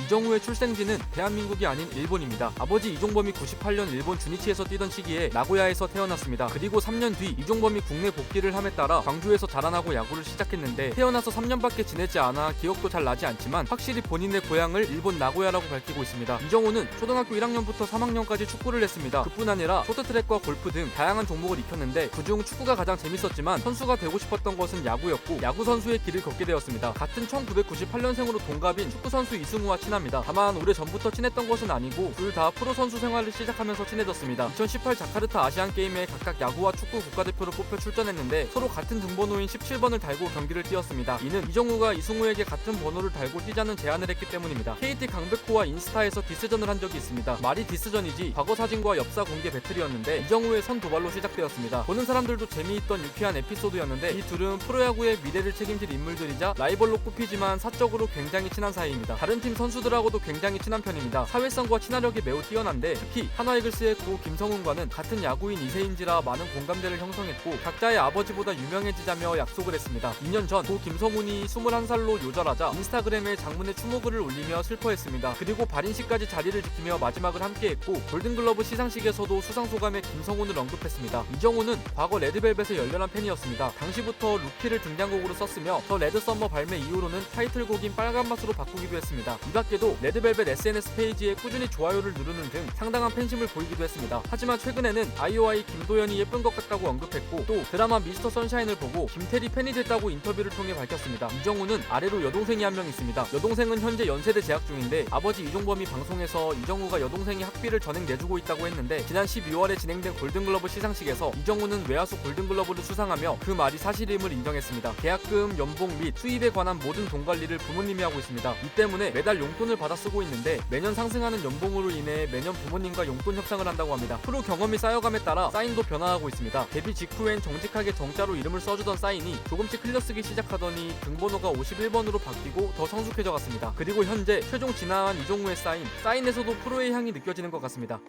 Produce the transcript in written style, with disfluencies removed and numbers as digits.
이정우의 출생지는 대한민국이 아닌 일본입니다. 아버지 이종범이 98년 일본 주니치에서 뛰던 시기에 나고야에서 태어났습니다. 그리고 3년 뒤 이종범이 국내 복귀를 함에 따라 광주에서 자라나고 야구를 시작했는데 태어나서 3년밖에 지내지 않아 기억도 잘 나지 않지만 확실히 본인의 고향을 일본 나고야라고 밝히고 있습니다. 이정우는 초등학교 1학년부터 3학년까지 축구를 했습니다. 그뿐 아니라 쇼트트랙과 골프 등 다양한 종목을 익혔는데 그중 축구가 가장 재밌었지만 선수가 되고 싶었던 것은 야구였고 야구 선수의 길을 걷게 되었습니다. 같은 1998년생으로 동갑인 축구 선수 이승우와 친합니다. 다만 오래 전부터 친했던 것은 아니고 둘 다 프로 선수 생활을 시작하면서 친해졌습니다. 2018 자카르타 아시안 게임에 각각 야구와 축구 국가대표로 뽑혀 출전했는데 서로 같은 등번호인 17번을 달고 경기를 뛰었습니다. 이는 이정우가 이승우에게 같은 번호를 달고 뛰자는 제안을 했기 때문입니다. KT 강백호와 인스타에서 디스전을 한 적이 있습니다. 말이 디스전이지 과거 사진과 엽사 공개 배틀이었는데 이정우의 선 도발로 시작되었습니다. 보는 사람들도 재미있던 유쾌한 에피소드였는데 이 둘은 프로야구의 미래를 책임질 인물들이자 라이벌로 꼽히지만 사적으로 굉장히 친한 사이입니다. 다른 팀 선수들하고도 굉장히 친한 편입니다. 사회성과 친화력이 매우 뛰어난데 특히 하나이글스의 고 김성훈과는 같은 야구인 2세인지라 많은 공감대를 형성했고 각자의 아버지보다 유명해지자며 약속을 했습니다. 2년 전 고 김성훈이 21살로 요절하자 인스타그램에 장문의 추모글을 올리며 슬퍼했습니다. 그리고 발인식까지 자리를 지키며 마지막을 함께했고 골든글러브 시상식에서도 수상소감에 김성훈을 언급했습니다. 이정우는 과거 레드벨벳의 열렬한 팬이었습니다. 당시부터 루키를 등장곡으로 썼으며 더 레드썸머 발매 이후로는 타이틀곡인 빨간맛으로 바꾸기도 했습니다. 이 밖에도 레드벨벳 SNS 페이지에 꾸준히 좋아요를 누르는 등 상당한 팬심을 보이기도 했습니다. 하지만 최근에는 아이오아이 김도연이 예쁜 것 같다고 언급했고 또 드라마 미스터 선샤인을 보고 김태리 팬이 됐다고 인터뷰를 통해 밝혔습니다. 이정우는 아래로 여동생이 한 명 있습니다. 여동생은 현재 연세대 재학 중인데 아버지 이종범이 방송에서 이정우가 여동생이 학비를 전액 내주고 있다고 했는데 지난 12월에 진행된 골든글러브 시상식에서 이정우는 외야수 골든글러브를 수상하며 그 말이 사실임을 인정했습니다. 계약금, 연봉 및 수입에 관한 모든 돈 관리를 부모님이 하고 있습니다. 이 때문에 매달 용돈을 받아 쓰고 있는데 매년 상승하는 연봉으로 인해 매년 부모님과 용돈 협상을 한다고 합니다. 프로 경험이 쌓여감에 따라 사인도 변화하고 있습니다. 데뷔 직후엔 정직하게 정자로 이름을 써주던 사인이 조금씩 흘려쓰기 시작하더니 등번호가 51번으로 바뀌고 더 성숙해져 갔습니다. 그리고 현재 최종 진화한 이종우의 사인에서도 프로의 향이 느껴지는 것 같습니다.